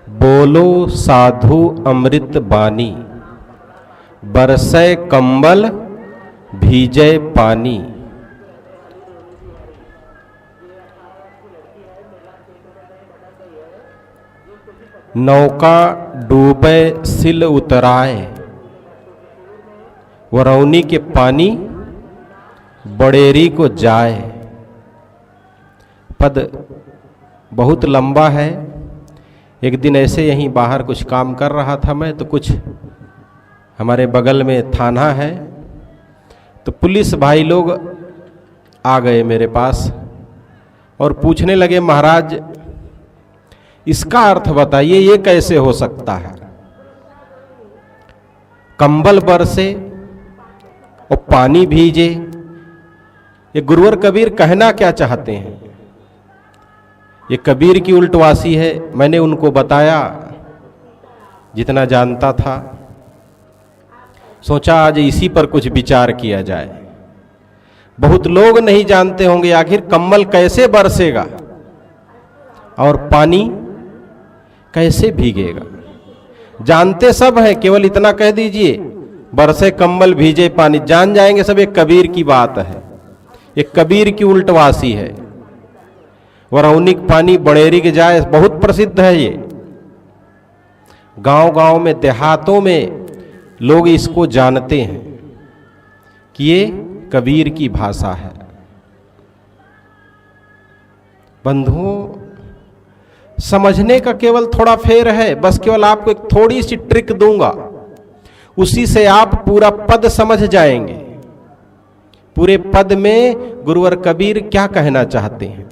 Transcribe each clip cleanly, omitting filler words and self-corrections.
बोलो साधु अमृत बानी, बरसै कंबल भीजै पानी। नौका डूबे सिल उतराए, वरौनी के पानी बड़ेरी को जाए। पद बहुत लंबा है। एक दिन ऐसे यहीं बाहर कुछ काम कर रहा था मैं, तो कुछ हमारे बगल में थाना है, तो पुलिस भाई लोग आ गए मेरे पास और पूछने लगे, महाराज इसका अर्थ बताइए, ये कैसे हो सकता है? कंबल बरसे और पानी भीजे, ये गुरुवर कबीर कहना क्या चाहते हैं? ये कबीर की उल्टवासी है। मैंने उनको बताया जितना जानता था, सोचा आज इसी पर कुछ विचार किया जाए। बहुत लोग नहीं जानते होंगे आखिर कंबल कैसे बरसेगा और पानी कैसे भीगेगा। जानते सब हैं, केवल इतना कह दीजिए बरसे कंबल भीजे पानी, जान जाएंगे सब ये कबीर की बात है, ये कबीर की उल्टवासी है। वरौनी पानी बड़ेरी के जाए बहुत प्रसिद्ध है। ये गांव गांव में देहातों में लोग इसको जानते हैं कि ये कबीर की भाषा है। बंधुओं, समझने का केवल थोड़ा फेर है, बस केवल आपको एक थोड़ी सी ट्रिक दूंगा, उसी से आप पूरा पद समझ जाएंगे। पूरे पद में गुरुवर कबीर क्या कहना चाहते हैं।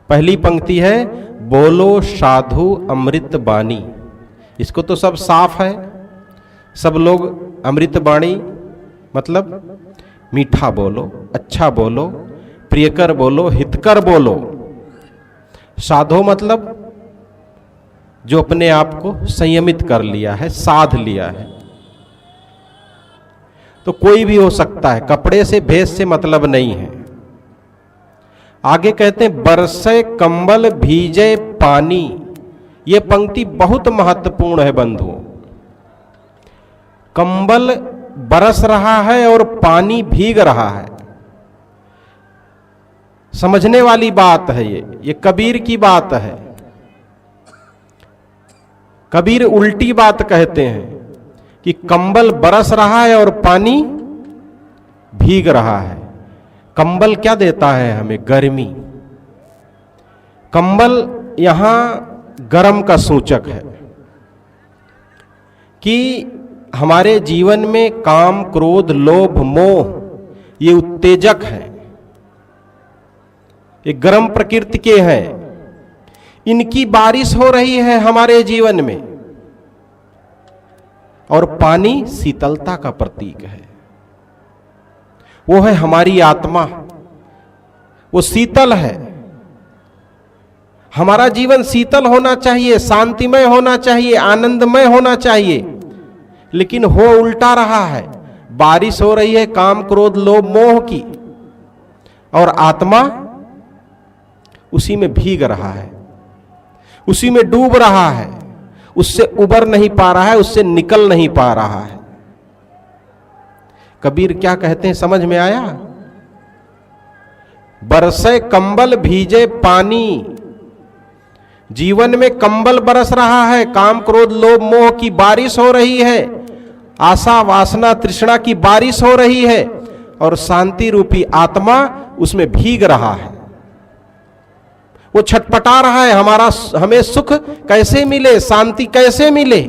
पहली पंक्ति है, बोलो साधु अमृत बानी। इसको तो सब साफ है, सब लोग अमृत बाणी मतलब मीठा बोलो, अच्छा बोलो, प्रियकर बोलो, हितकर बोलो। साधो मतलब जो अपने आप को संयमित कर लिया है, साध लिया है। तो कोई भी हो सकता है, कपड़े से भेष से मतलब नहीं है। आगे कहते हैं बरसे कंबल भीजे पानी। यह पंक्ति बहुत महत्वपूर्ण है बंधुओं। कंबल बरस रहा है और पानी भीग रहा है, समझने वाली बात है। ये कबीर की बात है। कबीर उल्टी बात कहते हैं कि कंबल बरस रहा है और पानी भीग रहा है। कंबल क्या देता है हमें? गर्मी। कंबल यहां गर्म का सूचक है कि हमारे जीवन में काम, क्रोध, लोभ, मोह ये उत्तेजक हैं, ये गर्म प्रकृति के हैं। इनकी बारिश हो रही है हमारे जीवन में, और पानी शीतलता का प्रतीक है। वो है हमारी आत्मा, वो शीतल है। हमारा जीवन शीतल होना चाहिए, शांतिमय होना चाहिए, आनंदमय होना चाहिए, लेकिन हो उल्टा रहा है। बारिश हो रही है काम, क्रोध, लोभ, मोह की, और आत्मा उसी में भीग रहा है, उसी में डूब रहा है, उससे उबर नहीं पा रहा है, उससे निकल नहीं पा रहा है। कबीर क्या कहते हैं, समझ में आया? बरसे कंबल भीजे पानी। जीवन में कंबल बरस रहा है, काम, क्रोध, लोभ, मोह की बारिश हो रही है, आशा, वासना, तृष्णा की बारिश हो रही है, और शांति रूपी आत्मा उसमें भीग रहा है। वो छटपटा रहा है, हमें सुख कैसे मिले, शांति कैसे मिले,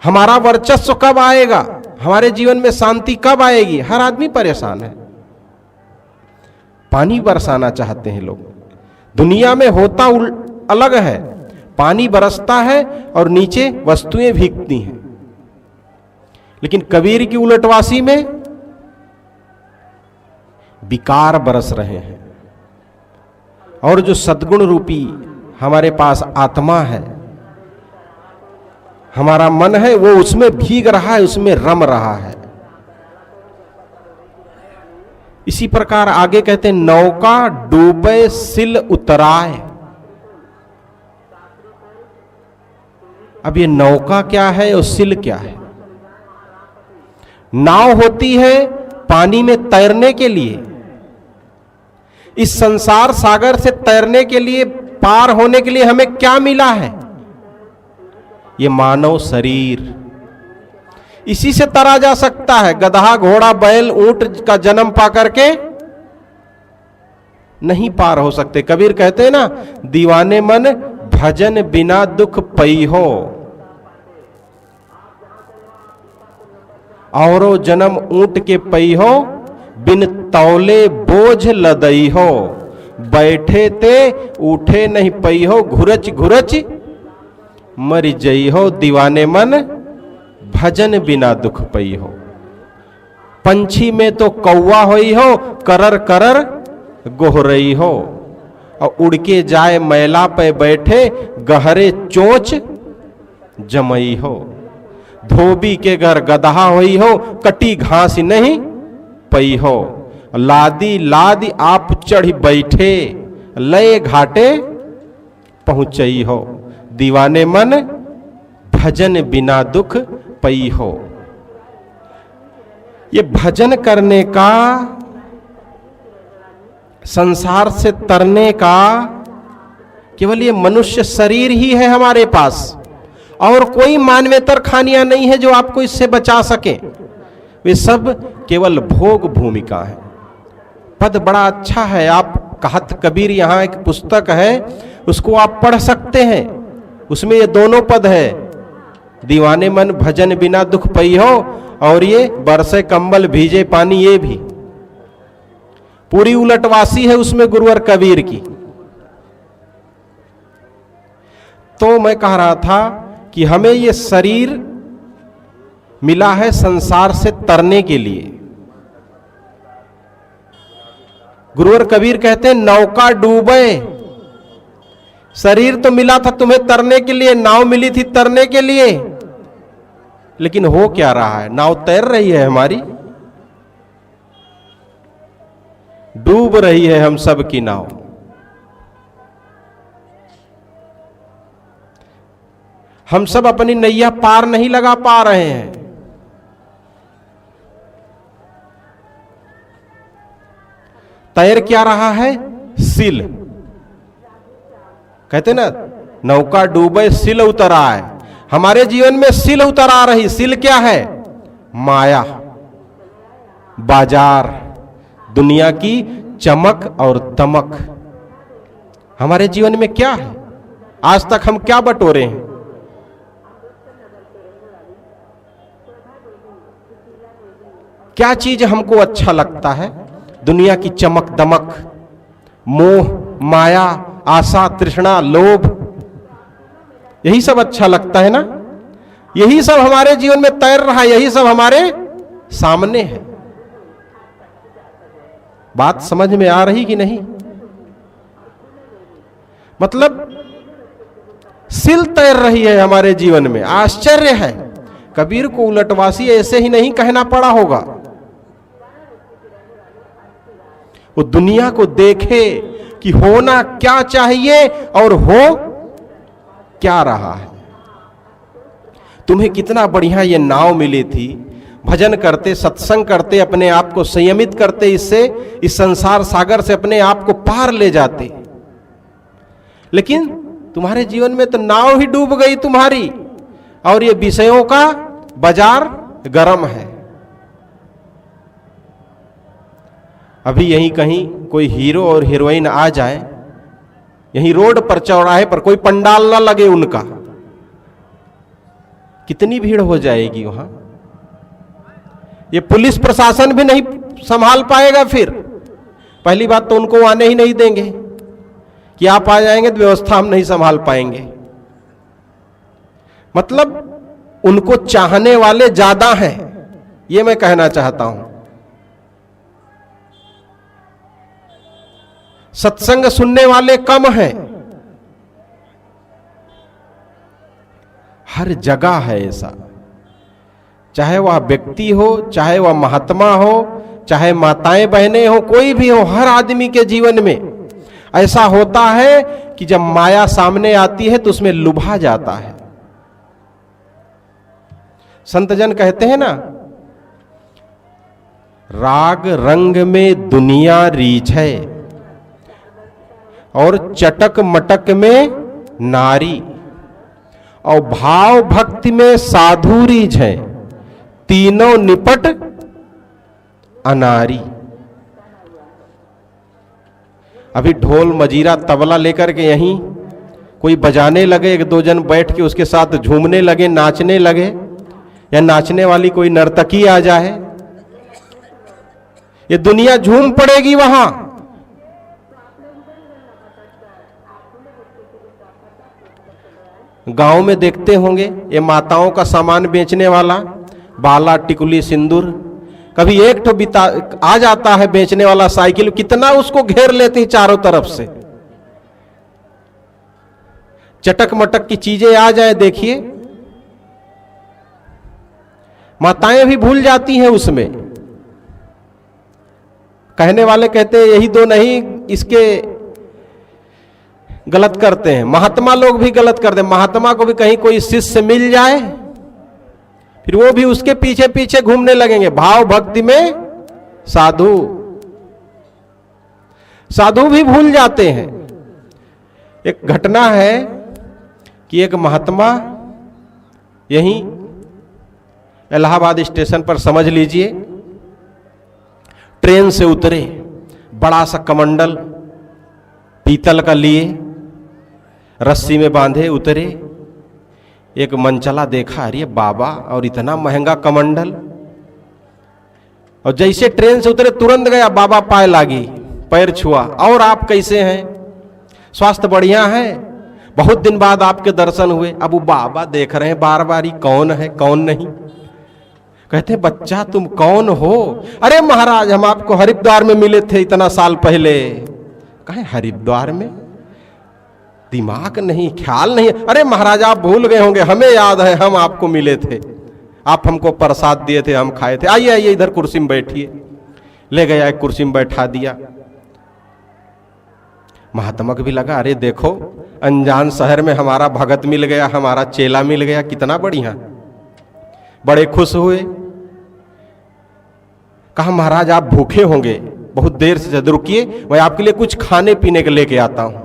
हमारा वर्चस्व कब आएगा, हमारे जीवन में शांति कब आएगी। हर आदमी परेशान है। पानी बरसाना चाहते हैं लोग। दुनिया में होता अलग है, पानी बरसता है और नीचे वस्तुएं भीगती हैं। लेकिन कबीर की उलटवासी में विकार बरस रहे हैं, और जो सद्गुण रूपी हमारे पास आत्मा है, हमारा मन है, वो उसमें भीग रहा है, उसमें रम रहा है। इसी प्रकार आगे कहते हैं नौका डूबे सिल उतराए। अब ये नौका क्या है और सिल क्या है? नाव होती है पानी में तैरने के लिए, इस संसार सागर से तैरने के लिए, पार होने के लिए हमें क्या मिला है? ये मानव शरीर। इसी से तरा जा सकता है। गधा, घोड़ा, बैल, ऊंट का जन्म पा करके नहीं पार हो सकते। कबीर कहते हैं ना, दीवाने मन भजन बिना दुख पई हो, औरो जन्म ऊंट के पई हो, बिन तौले बोझ लदई हो, बैठे ते उठे नहीं पई हो, घुरच घुरच मर जई हो, दीवाने मन भजन बिना दुख पई हो। पंछी में तो कौवा होई हो, करर करर गोहरई हो, और उड़ के जाए मैला पे बैठे, गहरे चोंच जमई हो। धोबी के घर गदहा होई हो, कटी घास नहीं पई हो, लादी लादी आप चढ़ बैठे, लय घाटे पहुंचई हो, दीवाने मन भजन बिना दुख पई हो। ये भजन करने का, संसार से तरने का केवल ये मनुष्य शरीर ही है हमारे पास, और कोई मानवेतर खानियां नहीं है जो आपको इससे बचा सके। वे सब केवल भोग भूमिका है। पद बड़ा अच्छा है, आप कहत कबीर, यहां एक पुस्तक है, उसको आप पढ़ सकते हैं। उसमें ये दोनों पद है, दीवाने मन भजन बिना दुख पई हो, और ये बरसे कंबल भीजे पानी, ये भी पूरी उलटवासी है उसमें गुरुवर कबीर की। तो मैं कह रहा था कि हमें ये शरीर मिला है संसार से तरने के लिए। गुरुवर कबीर कहते हैं नौका डूबे, शरीर तो मिला था तुम्हें तरने के लिए, नाव मिली थी तरने के लिए, लेकिन हो क्या रहा है? नाव तैर रही है हमारी, डूब रही है हम सब की नाव। हम सब अपनी नैया पार नहीं लगा पा रहे हैं। तैर क्या रहा है? सिल। कहते ना, नौका डूबे सिल उतर आए। हमारे जीवन में सिल उतर आ रही। सिल क्या है? माया, बाजार, दुनिया की चमक और दमक। हमारे जीवन में क्या है? आज तक हम क्या बटोरे हैं? क्या चीज हमको अच्छा लगता है? दुनिया की चमक दमक, मोह, माया, आशा, तृष्णा, लोभ, यही सब अच्छा लगता है ना? यही सब हमारे जीवन में तैर रहा है, यही सब हमारे सामने है। बात समझ में आ रही कि नहीं? मतलब सिल तैर रही है हमारे जीवन में। आश्चर्य है, कबीर को उलटवासी ऐसे ही नहीं कहना पड़ा होगा। वो दुनिया को देखे कि होना क्या चाहिए और हो क्या रहा है। तुम्हें कितना बढ़िया ये नाव मिली थी, भजन करते, सत्संग करते, अपने आप को संयमित करते, इससे इस संसार सागर से अपने आप को पार ले जाते। लेकिन तुम्हारे जीवन में तो नाव ही डूब गई तुम्हारी, और ये विषयों का बाजार गर्म है। अभी यहीं कहीं कोई हीरो और हीरोइन आ जाए, यहीं रोड पर, चौराहे पर, कोई पंडाल ना लगे उनका, कितनी भीड़ हो जाएगी वहां। ये पुलिस प्रशासन भी नहीं संभाल पाएगा। फिर पहली बात तो उनको आने ही नहीं देंगे कि आप आ जाएंगे तो व्यवस्था हम नहीं संभाल पाएंगे। मतलब उनको चाहने वाले ज्यादा हैं, ये मैं कहना चाहता हूं। सत्संग सुनने वाले कम हैं। हर जगह है ऐसा, चाहे वह व्यक्ति हो, चाहे वह महात्मा हो, चाहे माताएं बहनें हो, कोई भी हो, हर आदमी के जीवन में ऐसा होता है कि जब माया सामने आती है तो उसमें लुभा जाता है। संत जन कहते हैं ना, राग रंग में दुनिया रीछ है और चटक मटक में नारी, और भाव भक्ति में साधु रीछ है, तीनों निपट अनारी। अभी ढोल मजीरा तबला लेकर के यहीं कोई बजाने लगे, एक दो जन बैठ के उसके साथ झूमने लगे, नाचने लगे, या नाचने वाली कोई नर्तकी आ जाए, ये दुनिया झूम पड़ेगी वहां। गांव में देखते होंगे ये माताओं का सामान बेचने वाला, बाला टिकुली सिंदूर, कभी एक तो बिता आ जाता है बेचने वाला साइकिल, कितना उसको घेर लेते हैं चारों तरफ से। चटक मटक की चीजें आ जाए, देखिए माताएं भी भूल जाती हैं उसमें। कहने वाले कहते हैं यही दो नहीं, इसके गलत करते हैं। महात्मा लोग भी गलत करते हैं। महात्मा को भी कहीं कोई शिष्य मिल जाए, फिर वो भी उसके पीछे पीछे घूमने लगेंगे। भाव भक्ति में साधु, साधु भी भूल जाते हैं। एक घटना है कि एक महात्मा यहीं इलाहाबाद स्टेशन पर, समझ लीजिए, ट्रेन से उतरे, बड़ा सा कमंडल पीतल का लिए, रस्सी में बांधे उतरे। एक मनचला देखा, अरे बाबा, और इतना महंगा कमंडल। और जैसे ट्रेन से उतरे तुरंत गया, बाबा पाए लागी, पैर छुआ, और आप कैसे हैं, स्वास्थ्य बढ़िया है, बहुत दिन बाद आपके दर्शन हुए। अब वो बाबा देख रहे हैं बार बार, ही कौन है कौन नहीं। कहते हैं बच्चा तुम कौन हो? अरे महाराज हम आपको हरिद्वार में मिले थे इतना साल पहले। कहे हरिद्वार में? दिमाग नहीं, ख्याल नहीं। अरे महाराज आप भूल गए होंगे, हमें याद है, हम आपको मिले थे, आप हमको प्रसाद दिए थे, हम खाए थे। आइए आइए इधर कुर्सी में बैठिए। ले गया, एक कुर्सी में बैठा दिया। महात्मा को भी लगा, अरे देखो अनजान शहर में हमारा भगत मिल गया, हमारा चेला मिल गया, कितना बढ़िया। बड़े खुश हुए। कहा महाराज आप भूखे होंगे, बहुत देर से, रुकिए मैं आपके लिए कुछ खाने पीने के लेके आता हूं।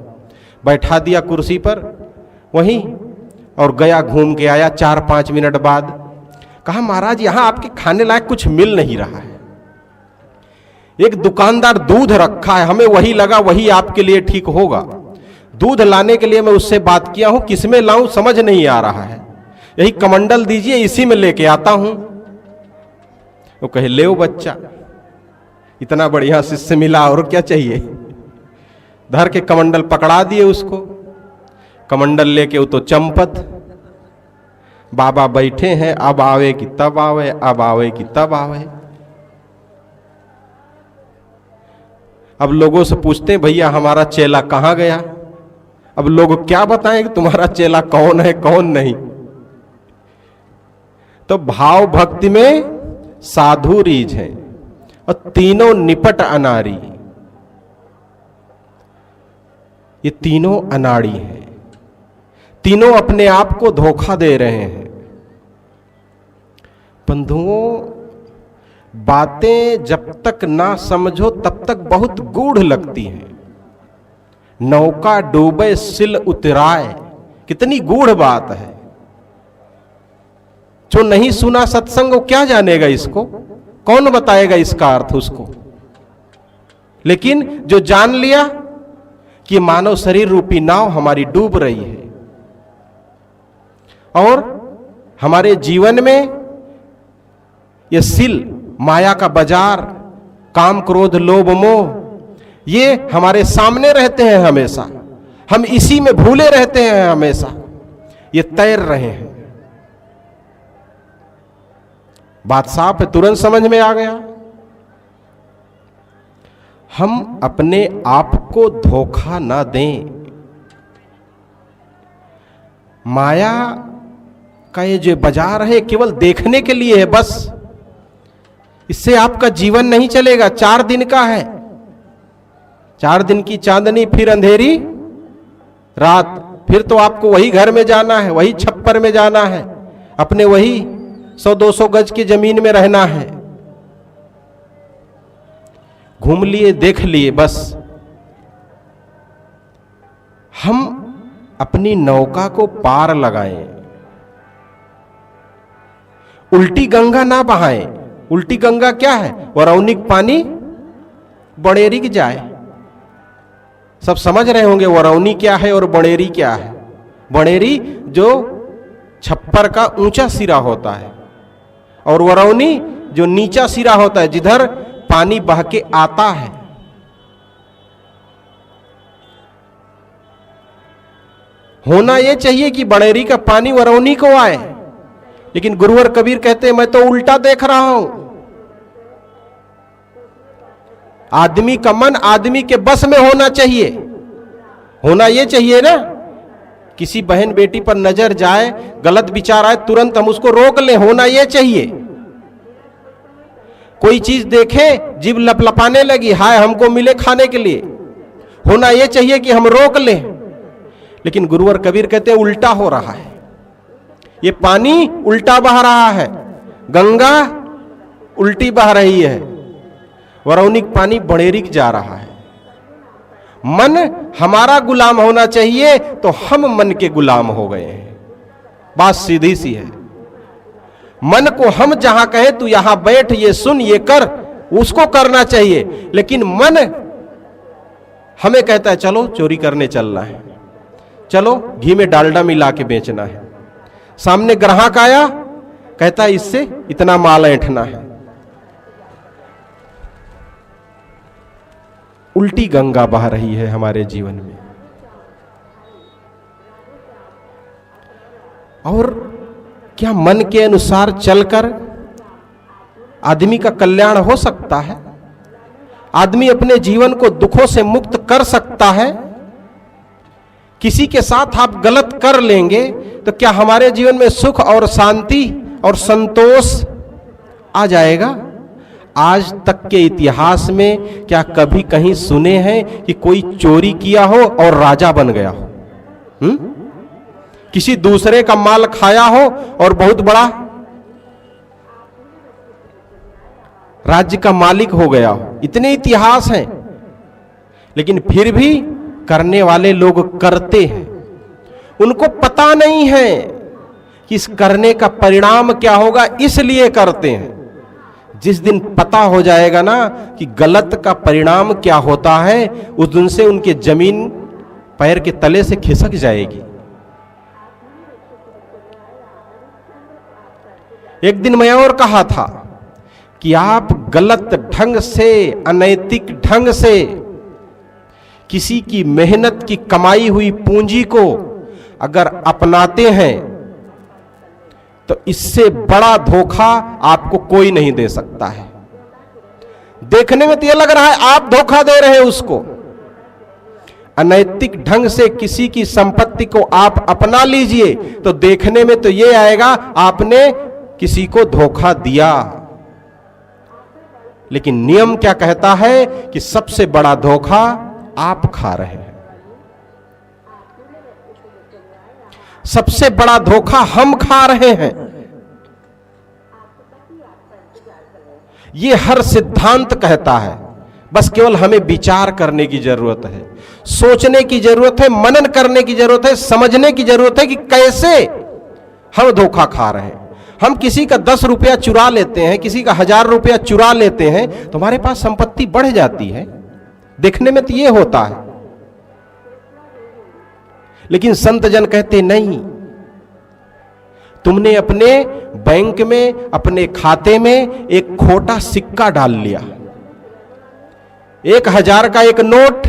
बैठा दिया कुर्सी पर वहीं, और गया, घूम के आया। 4-5 मिनट बाद कहा महाराज यहां आपके खाने लायक कुछ मिल नहीं रहा है। एक दुकानदार दूध रखा है, हमें वही लगा वही आपके लिए ठीक होगा। दूध लाने के लिए मैं उससे बात किया हूं, किसमें लाऊं समझ नहीं आ रहा है, यही कमंडल दीजिए, इसी में लेके आता हूं। वो कहे ले बच्चा, इतना बढ़िया शिष्य मिला, और क्या चाहिए। धर के कमंडल पकड़ा दिए उसको। कमंडल लेके वो तो चंपत। बाबा बैठे हैं, अब आवे कि तब आवे, अब आवे कि तब आवे। अब लोगों से पूछते हैं भैया हमारा चेला कहां गया। अब लोग क्या बताएं कि तुम्हारा चेला कौन है कौन नहीं। तो भाव भक्ति में साधु रीझ है, और तीनों निपट अनारी। ये तीनों अनाड़ी हैं, तीनों अपने आप को धोखा दे रहे हैं। बंधुओं, बातें जब तक ना समझो तब तक बहुत गूढ़ लगती हैं। नौका डूबे सिल उतराए, कितनी गूढ़ बात है। जो नहीं सुना सत्संग वो क्या जानेगा इसको, कौन बताएगा इसका अर्थ उसको। लेकिन जो जान लिया कि मानव शरीर रूपी नाव हमारी डूब रही है, और हमारे जीवन में ये सिल, माया का बाजार, काम क्रोध लोभ मोह, ये हमारे सामने रहते हैं हमेशा, हम इसी में भूले रहते हैं हमेशा, ये तैर रहे हैं। बात साफ है, तुरंत समझ में आ गया। हम अपने आप को धोखा ना दें। माया का ये जो बाजार है केवल देखने के लिए है बस। इससे आपका जीवन नहीं चलेगा। 4 दिन का है, 4 दिन की चांदनी, फिर अंधेरी रात, फिर तो आपको वही घर में जाना है, वही छप्पर में जाना है, अपने वही 100-200 गज की जमीन में रहना है। घूम लिए, देख लिए, बस। हम अपनी नौका को पार लगाएं, उल्टी गंगा ना बहाएं। उल्टी गंगा क्या है? वरौनिक पानी बड़ेरी जाए। सब समझ रहे होंगे वरौनी क्या है और बड़ेरी क्या है। बड़ेरी जो छप्पर का ऊंचा सिरा होता है, और वरौनी जो नीचा सिरा होता है, जिधर पानी बह के आता है। होना यह चाहिए कि बड़ेरी का पानी वरौनी को आए, लेकिन गुरुवर कबीर कहते हैं मैं तो उल्टा देख रहा हूं। आदमी का मन आदमी के बस में होना चाहिए। होना यह चाहिए ना, किसी बहन बेटी पर नजर जाए, गलत विचार आए, तुरंत हम उसको रोक लें। होना यह चाहिए। कोई चीज देखे, जीभ लपलपाने लगी, हाय हमको मिले खाने के लिए, होना यह चाहिए कि हम रोक लें। लेकिन गुरुवर कबीर कहते हैं उल्टा हो रहा है। ये पानी उल्टा बह रहा है, गंगा उल्टी बह रही है, वरौनिक पानी बड़ेरिक जा रहा है। मन हमारा गुलाम होना चाहिए, तो हम मन के गुलाम हो गए हैं। बात सीधी सी है। मन को हम जहां कहे तू यहां बैठ, ये सुन, ये कर, उसको करना चाहिए। लेकिन मन हमें कहता है चलो चोरी करने चलना है, चलो घी में डालडा मिला के बेचना है। सामने ग्राहक आया, कहता है इससे इतना माल ऐंठना है। उल्टी गंगा बह रही है हमारे जीवन में। और क्या मन के अनुसार चलकर आदमी का कल्याण हो सकता है? आदमी अपने जीवन को दुखों से मुक्त कर सकता है? किसी के साथ आप गलत कर लेंगे तो क्या हमारे जीवन में सुख और शांति और संतोष आ जाएगा? आज तक के इतिहास में क्या कभी कहीं सुने हैं कि कोई चोरी किया हो और राजा बन गया हो? किसी दूसरे का माल खाया हो और बहुत बड़ा राज्य का मालिक हो गया हो? इतने इतिहास हैं। लेकिन फिर भी करने वाले लोग करते हैं। उनको पता नहीं है कि इस करने का परिणाम क्या होगा, इसलिए करते हैं। जिस दिन पता हो जाएगा ना कि गलत का परिणाम क्या होता है, उस दिन से उनके जमीन पैर के तले से खिसक जाएगी। एक दिन मैं और कहा था कि आप गलत ढंग से, अनैतिक ढंग से किसी की मेहनत की कमाई हुई पूंजी को अगर अपनाते हैं तो इससे बड़ा धोखा आपको कोई नहीं दे सकता है। देखने में तो यह लग रहा है आप धोखा दे रहे हैं उसको। अनैतिक ढंग से किसी की संपत्ति को आप अपना लीजिए तो देखने में तो यह आएगा आपने किसी को धोखा दिया। लेकिन नियम क्या कहता है कि सबसे बड़ा धोखा आप खा रहे हैं। सबसे बड़ा धोखा हम खा रहे हैं। यह हर सिद्धांत कहता है, बस केवल हमें विचार करने की जरूरत है, सोचने की जरूरत है, मनन करने की जरूरत है, समझने की जरूरत है कि कैसे हम धोखा खा रहे हैं। हम किसी का 10 रुपया चुरा लेते हैं, किसी का 1000 रुपया चुरा लेते हैं तो हमारे पास संपत्ति बढ़ जाती है। देखने में तो ये होता है, लेकिन संत जन कहते नहीं, तुमने अपने बैंक में, अपने खाते में एक खोटा सिक्का डाल लिया, 1000 का एक नोट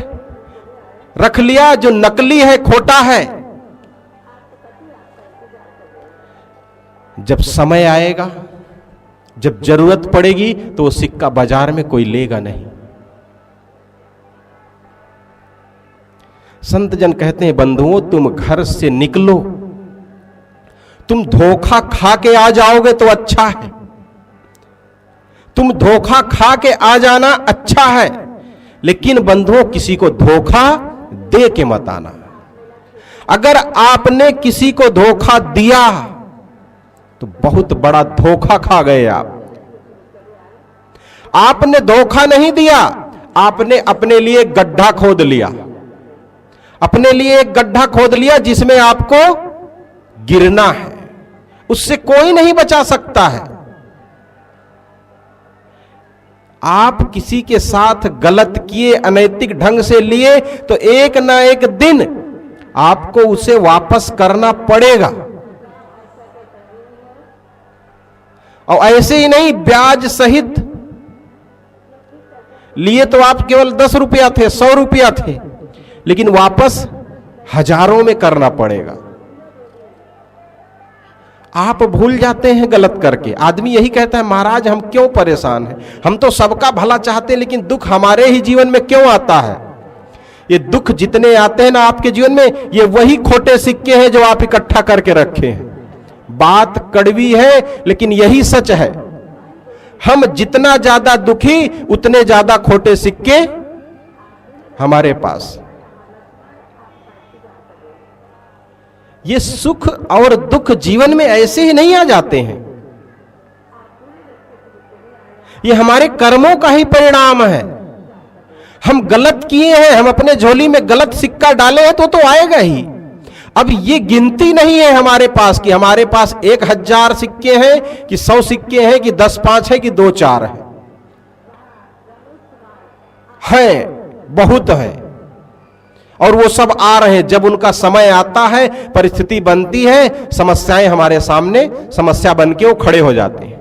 रख लिया जो नकली है, खोटा है। जब समय आएगा, जब जरूरत पड़ेगी तो वो सिक्का बाजार में कोई लेगा नहीं। संत जन कहते हैं बंधुओं, तुम घर से निकलो, तुम धोखा खा के आ जाओगे तो अच्छा है। तुम धोखा खा के आ जाना अच्छा है, लेकिन बंधुओं किसी को धोखा दे के मत आना। अगर आपने किसी को धोखा दिया तो बहुत बड़ा धोखा खा गए आप। आपने धोखा नहीं दिया, आपने अपने लिए गड्ढा खोद लिया, अपने लिए एक गड्ढा खोद लिया जिसमें आपको गिरना है, उससे कोई नहीं बचा सकता है। आप किसी के साथ गलत किए, अनैतिक ढंग से लिए, तो एक ना एक दिन आपको उसे वापस करना पड़ेगा। और ऐसे ही नहीं, ब्याज सहित लिए तो आप केवल 10 रुपया थे, 100 रुपया थे, लेकिन वापस हजारों में करना पड़ेगा। आप भूल जाते हैं गलत करके। आदमी यही कहता है, महाराज हम क्यों परेशान हैं, हम तो सबका भला चाहते हैं, लेकिन दुख हमारे ही जीवन में क्यों आता है। ये दुख जितने आते हैं ना आपके जीवन में, ये वही खोटे सिक्के हैं जो आप इकट्ठा करके रखे हैं। बात कड़वी है, लेकिन यही सच है। हम जितना ज्यादा दुखी, उतने ज्यादा खोटे सिक्के हमारे पास। ये सुख और दुख जीवन में ऐसे ही नहीं आ जाते हैं, ये हमारे कर्मों का ही परिणाम है। हम गलत किए हैं, हम अपने झोली में गलत सिक्का डाले हैं तो आएगा ही। अब ये गिनती नहीं है हमारे पास कि हमारे पास 1000 सिक्के हैं कि 100 सिक्के हैं कि 10 5 है कि 2 4 है, बहुत है। और वो सब आ रहे हैं, जब उनका समय आता है, परिस्थिति बनती है, समस्याएं हमारे सामने समस्या बन के वो खड़े हो जाते हैं।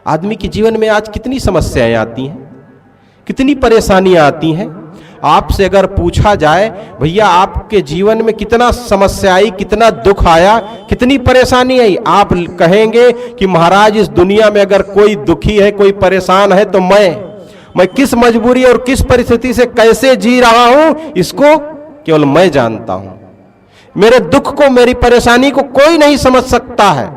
आदमी के जीवन में आज कितनी समस्याएं आती हैं, कितनी परेशानियां आती हैं। आपसे अगर पूछा जाए, भैया आपके जीवन में कितना समस्या आई, कितना दुख आया, कितनी परेशानी आई, आप कहेंगे कि महाराज इस दुनिया में अगर कोई दुखी है, कोई परेशान है, तो मैं किस मजबूरी और किस परिस्थिति से कैसे जी रहा हूं, इसको केवल मैं जानता हूं। मेरे दुख को, मेरी परेशानी को कोई नहीं समझ सकता है।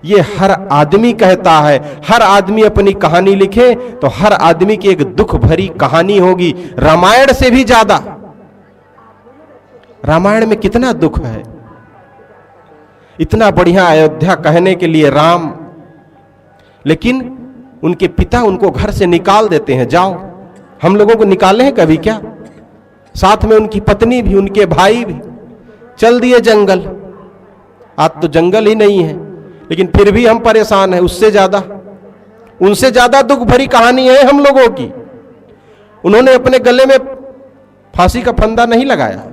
ये हर आदमी कहता है। हर आदमी अपनी कहानी लिखे तो हर आदमी की एक दुख भरी कहानी होगी, रामायण से भी ज्यादा। रामायण में कितना दुख है, इतना बढ़िया अयोध्या कहने के लिए राम, लेकिन उनके पिता उनको घर से निकाल देते हैं। जाओ, हम लोगों को निकाले हैं कभी क्या? साथ में उनकी पत्नी भी, उनके भाई भी चल दिए जंगल। आज तो जंगल ही नहीं है, लेकिन फिर भी हम परेशान हैं। उससे ज्यादा, उनसे ज्यादा दुख भरी कहानी है हम लोगों की। उन्होंने अपने गले में फांसी का फंदा नहीं लगाया,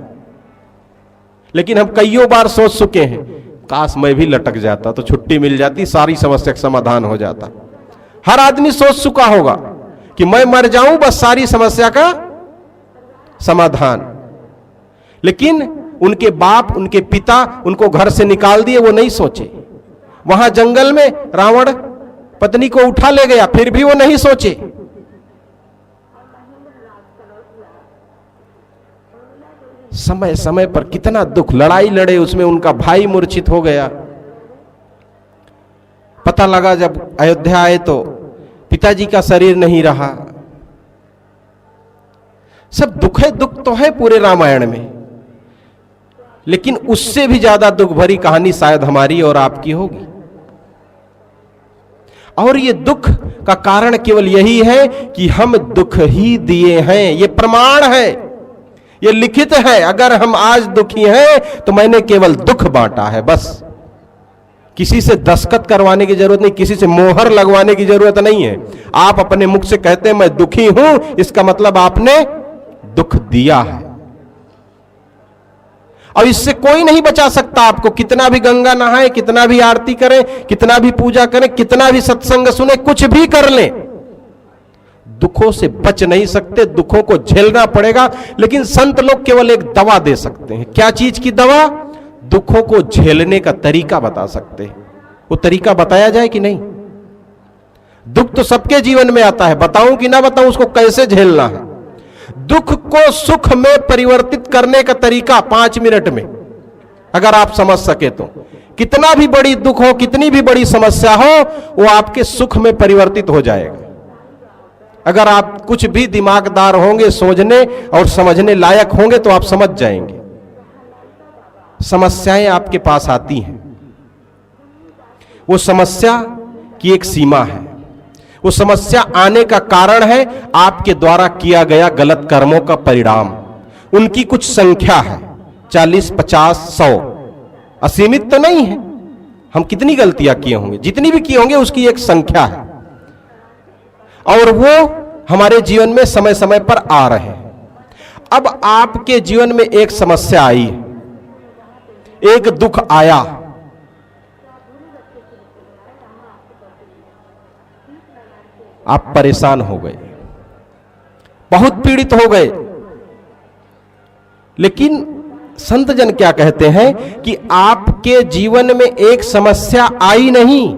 लेकिन हम कईयों बार सोच चुके हैं, काश मैं भी लटक जाता तो छुट्टी मिल जाती, सारी समस्या का समाधान हो जाता। हर आदमी सोच चुका होगा कि मैं मर जाऊं, बस सारी समस्या का समाधान। लेकिन उनके बाप, उनके पिता उनको घर से निकाल दिए, वो नहीं सोचे। वहां जंगल में रावण पत्नी को उठा ले गया, फिर भी वो नहीं सोचे। समय समय पर कितना दुख, लड़ाई लड़े, उसमें उनका भाई मूर्छित हो गया। पता लगा जब अयोध्या आए तो पिताजी का शरीर नहीं रहा। सब दुख है, दुख तो है पूरे रामायण में, लेकिन उससे भी ज्यादा दुख भरी कहानी शायद हमारी और आपकी होगी। और ये दुख का कारण केवल यही है कि हम दुख ही दिए हैं। ये प्रमाण है, ये लिखित है। अगर हम आज दुखी हैं तो मैंने केवल दुख बांटा है, बस। किसी से दस्तखत करवाने की जरूरत नहीं, किसी से मोहर लगवाने की जरूरत नहीं है। आप अपने मुख से कहते हैं मैं दुखी हूं, इसका मतलब आपने दुख दिया है। और इससे कोई नहीं बचा सकता आपको। कितना भी गंगा नहाए, कितना भी आरती करें, कितना भी पूजा करें, कितना भी सत्संग सुने, कुछ भी कर लें, दुखों से बच नहीं सकते। दुखों को झेलना पड़ेगा। लेकिन संत लोग केवल एक दवा दे सकते हैं। क्या चीज की दवा? दुखों को झेलने का तरीका बता सकते हैं। वो तरीका बताया जाए कि नहीं? दुख तो सबके जीवन में आता है, बताऊं कि ना बताऊं उसको कैसे झेलना है। दुख को सुख में परिवर्तित करने का तरीका 5 मिनट में अगर आप समझ सके तो कितना भी बड़ी दुख हो, कितनी भी बड़ी समस्या हो, वो आपके सुख में परिवर्तित हो जाएगा। अगर आप कुछ भी दिमागदार होंगे, सोचने और समझने लायक होंगे, तो आप समझ जाएंगे। समस्याएं आपके पास आती हैं, वो समस्या की एक सीमा है। वो समस्या आने का कारण है आपके द्वारा किया गया गलत कर्मों का परिणाम। उनकी कुछ संख्या है, 40, 50, 100, असीमित तो नहीं है। हम कितनी गलतियां किए होंगे, जितनी भी किए होंगे उसकी एक संख्या है, और वो हमारे जीवन में समय समय पर आ रहे हैं। अब आपके जीवन में एक समस्या आई, एक दुख आया, आप परेशान हो गए, बहुत पीड़ित हो गए। लेकिन संत जन क्या कहते हैं कि आपके जीवन में एक समस्या आई नहीं,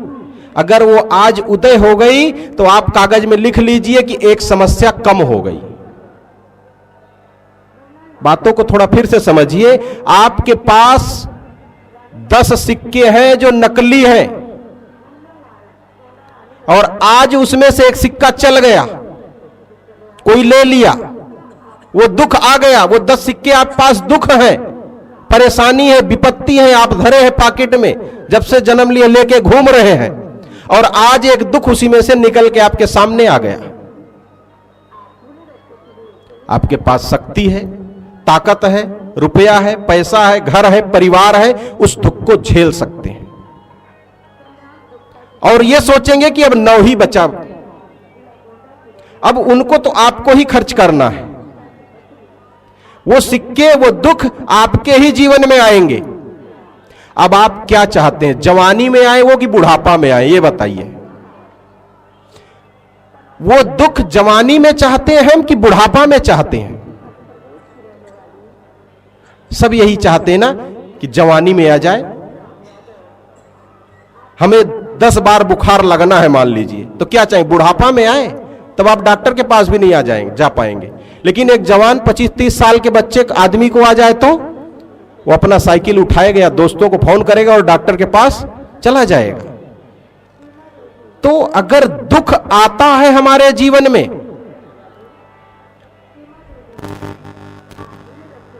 अगर वो आज उदय हो गई तो आप कागज में लिख लीजिए कि एक समस्या कम हो गई। बातों को थोड़ा फिर से समझिए। आपके पास 10 सिक्के हैं जो नकली हैं, और आज उसमें से एक सिक्का चल गया, कोई ले लिया, वो दुख आ गया। वो 10 सिक्के आप पास दुख है, परेशानी है, विपत्ति है, आप धरे हैं पॉकेट में, जब से जन्म लिए लेके घूम रहे हैं, और आज एक दुख उसी में से निकल के आपके सामने आ गया। आपके पास शक्ति है, ताकत है, रुपया है, पैसा है, घर है, परिवार है, उस दुख को झेल सकते हैं, और ये सोचेंगे कि अब 9 ही बचा, अब उनको तो आपको ही खर्च करना है। वो सिक्के, वो दुख आपके ही जीवन में आएंगे। अब आप क्या चाहते हैं, जवानी में आए वो कि बुढ़ापा में आए, ये बताइए। वो दुख जवानी में चाहते हैं हम कि बुढ़ापा में चाहते हैं? सब यही चाहते हैं ना कि जवानी में आ जाए। हमें 10 बार बुखार लगना है मान लीजिए, तो क्या चाहिए, बुढ़ापा में आए, तब आप डॉक्टर के पास भी नहीं जा पाएंगे। लेकिन एक जवान 25-30 साल के बच्चे आदमी को आ जाए तो वो अपना साइकिल उठाएगा, दोस्तों को फोन करेगा और डॉक्टर के पास चला जाएगा। तो अगर दुख आता है हमारे जीवन में,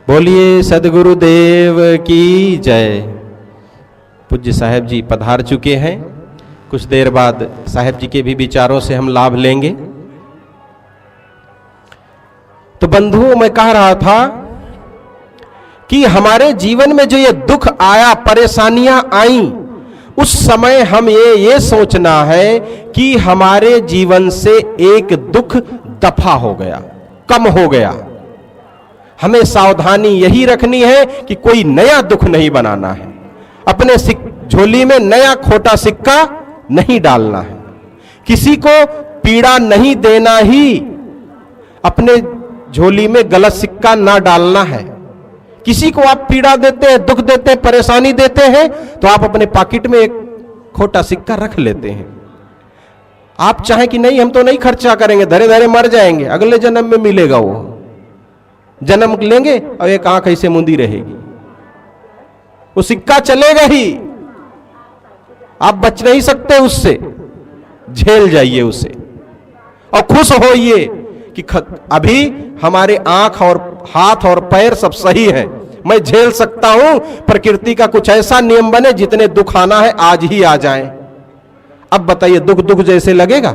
बोलिए सद्गुरुदेव की जय। पूज्य साहेब जी पधार चुके हैं, कुछ देर बाद साहेब जी के भी विचारों से हम लाभ लेंगे। तो बंधुओं, मैं कह रहा था कि हमारे जीवन में जो ये दुख आया, परेशानियां आई, उस समय हम ये सोचना है कि हमारे जीवन से एक दुख दफा हो गया, कम हो गया। हमें सावधानी यही रखनी है कि कोई नया दुख नहीं बनाना है, अपने झोली में नया खोटा सिक्का नहीं डालना है, किसी को पीड़ा नहीं देना ही अपने झोली में गलत सिक्का ना डालना है। किसी को आप पीड़ा देते हैं, दुख देते हैं, परेशानी देते हैं, तो आप अपने पॉकेट में एक खोटा सिक्का रख लेते हैं। आप चाहें कि नहीं हम तो नहीं खर्चा करेंगे, धरे धरे मर जाएंगे, अगले जन्म में मिलेगा, वो जन्म लेंगे और एक आंख ऐसे मुंदी रहेगी, वो सिक्का चलेगा ही, आप बच नहीं सकते उससे। झेल जाइए उसे और खुश होइए कि अभी हमारे आंख और हाथ और पैर सब सही है, मैं झेल सकता हूं। प्रकृति का कुछ ऐसा नियम बने, जितने दुख आना है आज ही आ जाए। अब बताइए, दुख दुख जैसे लगेगा?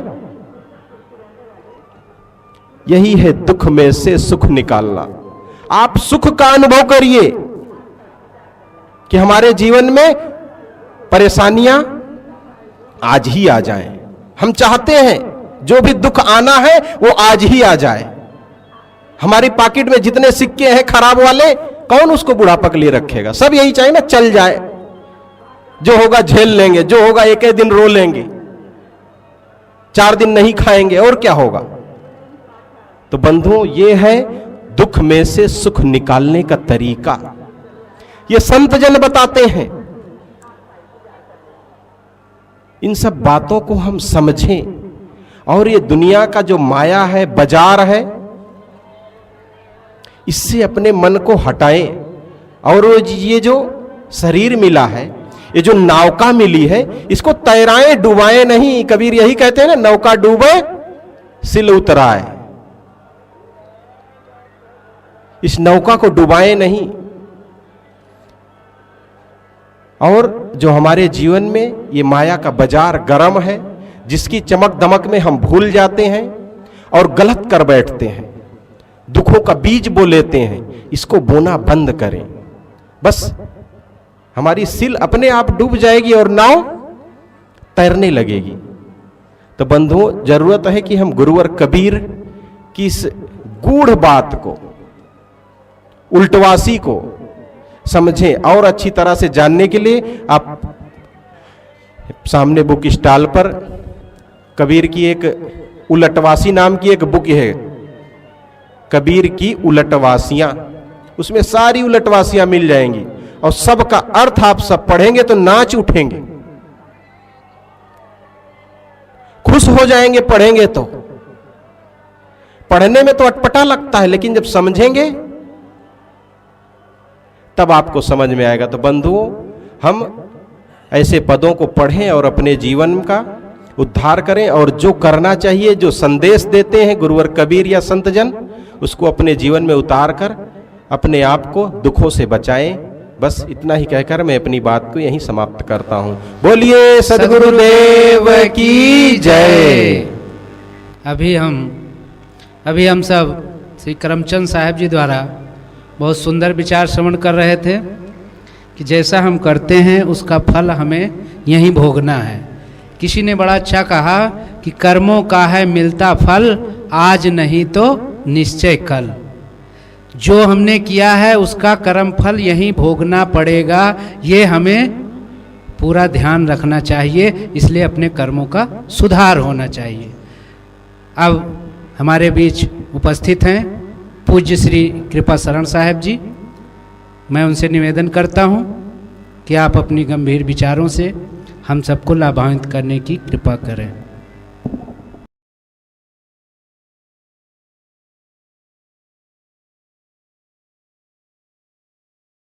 यही है दुख में से सुख निकालना। आप सुख का अनुभव करिए कि हमारे जीवन में परेशानियां आज ही आ जाएं। हम चाहते हैं जो भी दुख आना है वो आज ही आ जाए। हमारी पॉकेट में जितने सिक्के हैं खराब वाले, कौन उसको बुढ़ापा के लिए रखेगा? सब यही चाहिए ना, चल जाए, जो होगा झेल लेंगे, जो होगा एक दिन रो लेंगे, 4 दिन नहीं खाएंगे, और क्या होगा। तो बंधुओं, ये है दुख में से सुख निकालने का तरीका, ये संत जन बताते हैं। इन सब बातों को हम समझें और ये दुनिया का जो माया है, बाजार है, इससे अपने मन को हटाएं। और ये जो शरीर मिला है, ये जो नौका मिली है इसको तैराएं डुबाएं नहीं। कबीर यही कहते हैं ना, नौका डूबे सिल उतराए। इस नौका को डुबाएं नहीं। और जो हमारे जीवन में ये माया का बाजार गर्म है, जिसकी चमक दमक में हम भूल जाते हैं और गलत कर बैठते हैं, दुखों का बीज बो लेते हैं, इसको बोना बंद करें। बस हमारी सिल अपने आप डूब जाएगी और नाव तैरने लगेगी। तो बंधुओं, जरूरत है कि हम गुरुवर कबीर की इस गूढ़ बात को, उल्टवासी को समझें। और अच्छी तरह से जानने के लिए आप सामने बुक स्टॉल पर कबीर की एक उलटवासी नाम की एक बुक है, कबीर की उलटवासियां। उसमें सारी उलटवासियां मिल जाएंगी और सबका अर्थ आप सब पढ़ेंगे तो नाच उठेंगे, खुश हो जाएंगे। पढ़ेंगे तो, पढ़ने में तो अटपटा लगता है, लेकिन जब समझेंगे तब आपको समझ में आएगा। तो बंधुओं, हम ऐसे पदों को पढ़ें और अपने जीवन का उद्धार करें, और जो करना चाहिए, जो संदेश देते हैं गुरुवर कबीर या संतजन, उसको अपने जीवन में उतार कर अपने आप को दुखों से बचाएं। बस इतना ही कहकर मैं अपनी बात को यहीं समाप्त करता हूं। बोलिए सद्गुरुदेव की जय। अभी हम सब श्री करमचंद साहब जी द्वारा बहुत सुंदर विचार श्रवण कर रहे थे कि जैसा हम करते हैं उसका फल हमें यहीं भोगना है। किसी ने बड़ा अच्छा कहा कि कर्मों का है मिलता फल, आज नहीं तो निश्चय कल। जो हमने किया है उसका कर्म फल यहीं भोगना पड़ेगा, ये हमें पूरा ध्यान रखना चाहिए। इसलिए अपने कर्मों का सुधार होना चाहिए। अब हमारे बीच उपस्थित हैं पूज्य श्री कृपा शरण साहब जी। मैं उनसे निवेदन करता हूं कि आप अपनी गंभीर विचारों से हम सबको लाभान्वित करने की कृपा करें।